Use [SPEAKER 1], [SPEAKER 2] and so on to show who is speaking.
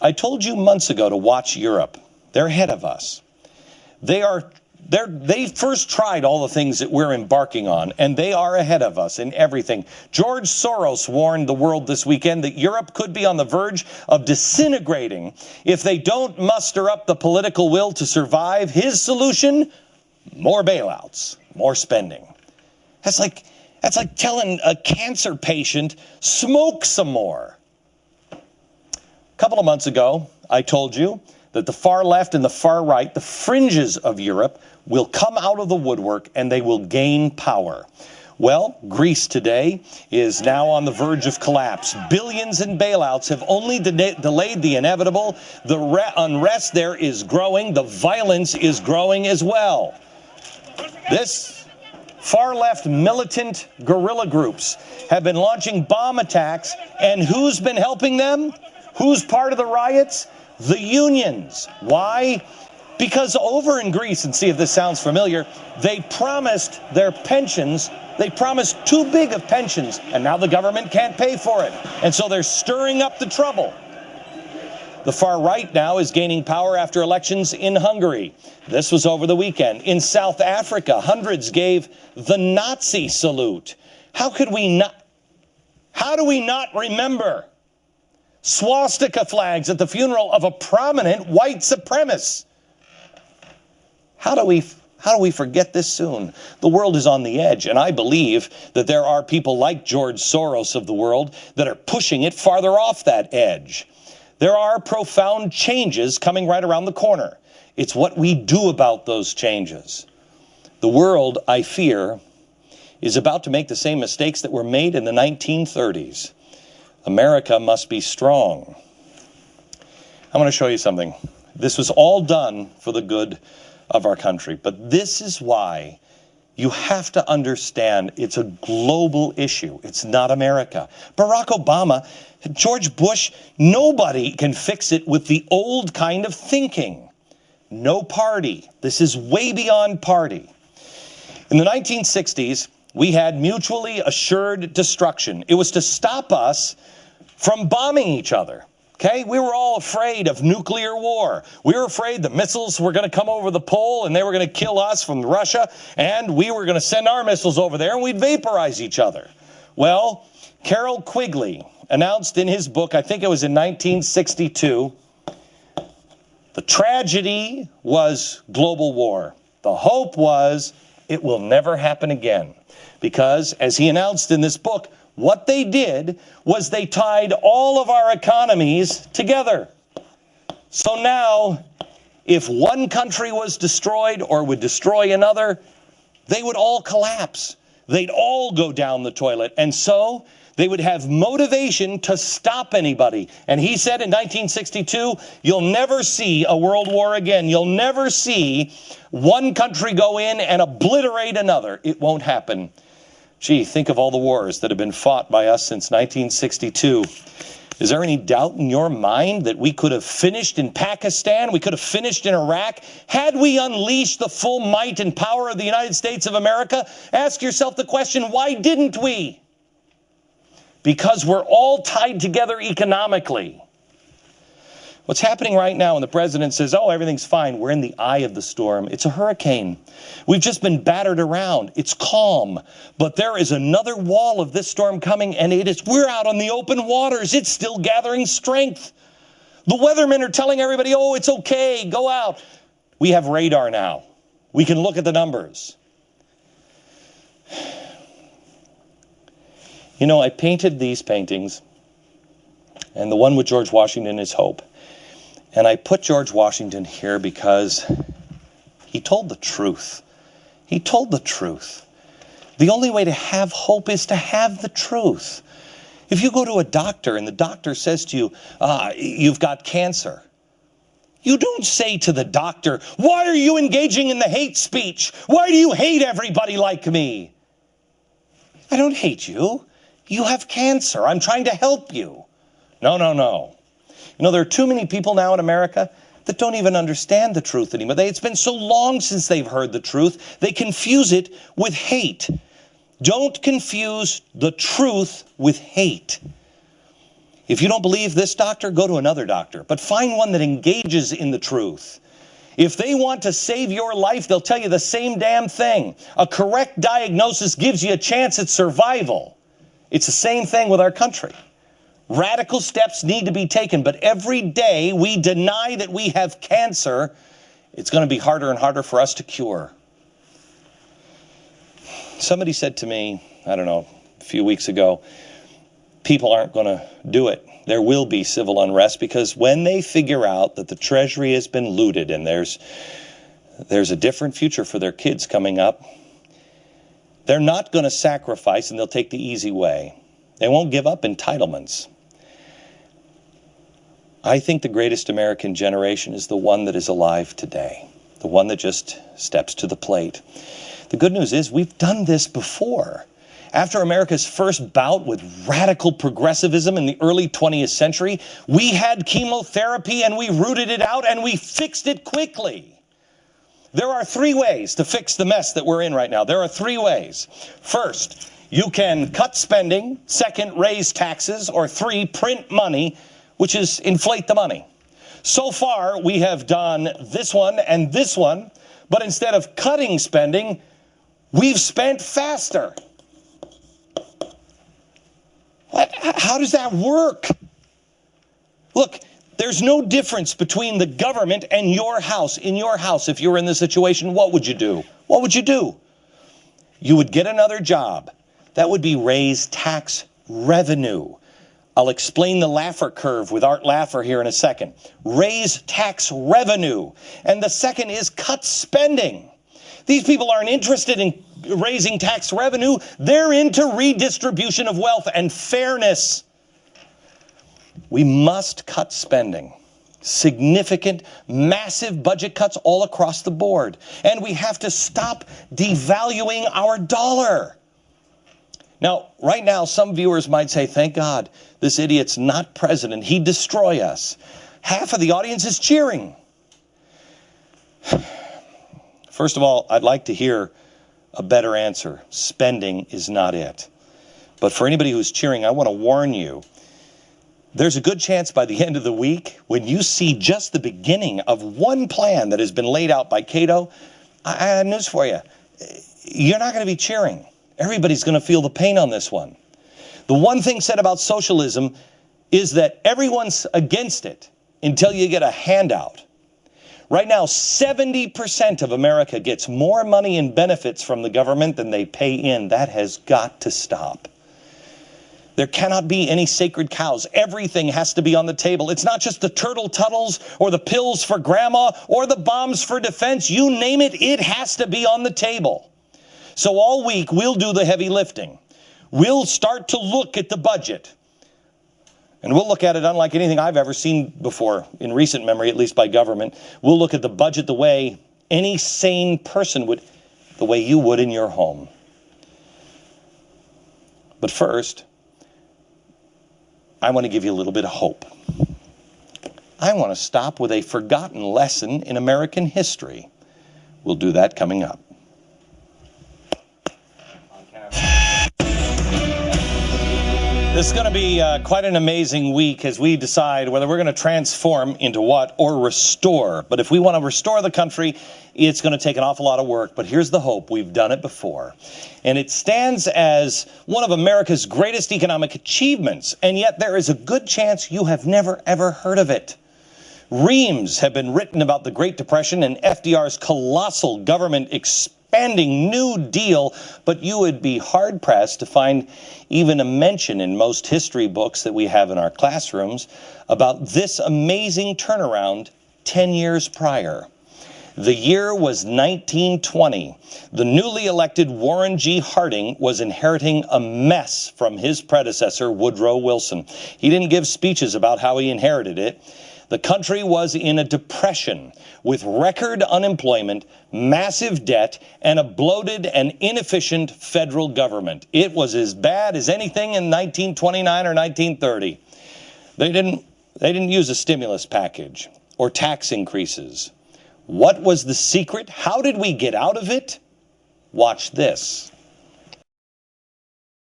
[SPEAKER 1] I told you months ago to watch Europe. They're ahead of us. They first tried all the things that we're embarking on, and they are ahead of us in everything. George Soros warned the world this weekend that Europe could be on the verge of disintegrating if they don't muster up the political will to survive. His solution? More bailouts, more spending. That's like telling a cancer patient, smoke some more. A couple of months ago, I told you that the far left and the far right, the fringes of Europe, will come out of the woodwork and they will gain power. Well, Greece today is now on the verge of collapse. Billions in bailouts have only delayed the inevitable. The unrest there is growing. The violence is growing as well. This far-left militant guerrilla groups have been launching bomb attacks, and who's been helping them? Who's part of the riots? The unions. Why? Because over in Greece, and see if this sounds familiar, they promised their pensions. They promised too big of pensions, and now the government can't pay for it. And so they're stirring up the trouble. The far right now is gaining power after elections in Hungary. This was over the weekend. In South Africa, hundreds gave the Nazi salute. How do we not remember swastika flags at the funeral of a prominent white supremacist? How do we forget this soon? The world is on the edge, and I believe that there are people like George Soros of the world that are pushing it farther off that edge. There are profound changes coming right around the corner. It's what we do about those changes. The world, I fear, is about to make the same mistakes that were made in the 1930s. America must be strong. I want to show you something. This was all done for the good of our country, but this is why you have to understand it's a global issue. It's not America. Barack Obama, George Bush, nobody can fix it with the old kind of thinking. No party. This is way beyond party. In the 1960s, we had mutually assured destruction. It was to stop us from bombing each other. Okay, we were all afraid of nuclear war. We were afraid the missiles were going to come over the pole and they were going to kill us from Russia, and we were going to send our missiles over there and we'd vaporize each other. Well, Carroll Quigley announced in his book, I think it was in 1962, the tragedy was global war. The hope was it will never happen again. Because, as he announced in this book, what they did was they tied all of our economies together. So now, if one country was destroyed or would destroy another, they would all collapse. They'd all go down the toilet. And so they would have motivation to stop anybody. And he said in 1962, you'll never see a world war again. You'll never see one country go in and obliterate another. It won't happen. Gee, think of all the wars that have been fought by us since 1962. Is there any doubt in your mind that we could have finished in Pakistan? We could have finished in Iraq? Had we unleashed the full might and power of the United States of America? Ask yourself the question, why didn't we? Because we're all tied together economically. What's happening right now when the president says, oh, everything's fine, we're in the eye of the storm. It's a hurricane. We've just been battered around. It's calm. But there is another wall of this storm coming, and we're out on the open waters. It's still gathering strength. The weathermen are telling everybody, oh, it's okay, go out. We have radar now. We can look at the numbers. You know, I painted these paintings, and the one with George Washington is Hope. And I put George Washington here because he told the truth. He told the truth. The only way to have hope is to have the truth. If you go to a doctor and the doctor says to you, you've got cancer, you don't say to the doctor, why are you engaging in the hate speech? Why do you hate everybody like me? I don't hate you. You have cancer. I'm trying to help you. No, no, no. You know, there are too many people now in America that don't even understand the truth anymore. It's been so long since they've heard the truth, they confuse it with hate. Don't confuse the truth with hate. If you don't believe this doctor, go to another doctor, but find one that engages in the truth. If they want to save your life, they'll tell you the same damn thing. A correct diagnosis gives you a chance at survival. It's the same thing with our country. Radical steps need to be taken, but every day we deny that we have cancer, it's going to be harder and harder for us to cure. Somebody said to me, I don't know, a few weeks ago, people aren't going to do it. There will be civil unrest because when they figure out that the Treasury has been looted and there's a different future for their kids coming up, they're not going to sacrifice and they'll take the easy way. They won't give up entitlements. I think the greatest American generation is the one that is alive today, the one that just steps to the plate. The good news is we've done this before. After America's first bout with radical progressivism in the early 20th century, we had chemotherapy and we rooted it out and we fixed it quickly. There are three ways to fix the mess that we're in right now. There are three ways. First, you can cut spending. Second, raise taxes. Or three, print money, which is inflate the money. So far, we have done this one and this one, but instead of cutting spending, we've spent faster. How does that work? Look, there's no difference between the government and your house. In your house, if you were in this situation, what would you do? What would you do? You would get another job. That would be raise tax revenue. I'll explain the Laffer curve with Art Laffer here in a second. Raise tax revenue. And the second is cut spending. These people aren't interested in raising tax revenue. They're into redistribution of wealth and fairness. We must cut spending. Significant, massive budget cuts all across the board. And we have to stop devaluing our dollar. Now, right now, some viewers might say, thank God, this idiot's not president. He'd destroy us. Half of the audience is cheering. First of all, I'd like to hear a better answer. Spending is not it. But for anybody who's cheering, I want to warn you, there's a good chance by the end of the week, when you see just the beginning of one plan that has been laid out by Cato, I have news for you. You're not going to be cheering. Everybody's going to feel the pain on this one. The one thing said about socialism is that everyone's against it until you get a handout. Right now, 70% of America gets more money in benefits from the government than they pay in. That has got to stop. There cannot be any sacred cows. Everything has to be on the table. It's not just the turtle tuttles or the pills for grandma or the bombs for defense. You name it, it has to be on the table. So all week, we'll do the heavy lifting. We'll start to look at the budget. And we'll look at it unlike anything I've ever seen before, in recent memory, at least by government. We'll look at the budget the way any sane person would, the way you would in your home. But first, I want to give you a little bit of hope. I want to stop with a forgotten lesson in American history. We'll do that coming up. This is going to be quite an amazing week as we decide whether we're going to transform into what or restore. But if we want to restore the country, it's going to take an awful lot of work. But here's the hope. We've done it before. And it stands as one of America's greatest economic achievements. And yet there is a good chance you have never, ever heard of it. Reams have been written about the Great Depression and FDR's colossal government expanding New Deal, but you would be hard-pressed to find even a mention in most history books that we have in our classrooms about this amazing turnaround 10 years prior. The year was 1920. The newly elected Warren G. Harding was inheriting a mess from his predecessor, Woodrow Wilson. He didn't give speeches about how he inherited it. The country was in a depression with record unemployment, massive debt, and a bloated and inefficient federal government. It was as bad as anything in 1929 or 1930. They didn't use a stimulus package or tax increases. What was the secret? How did we get out of it? Watch this.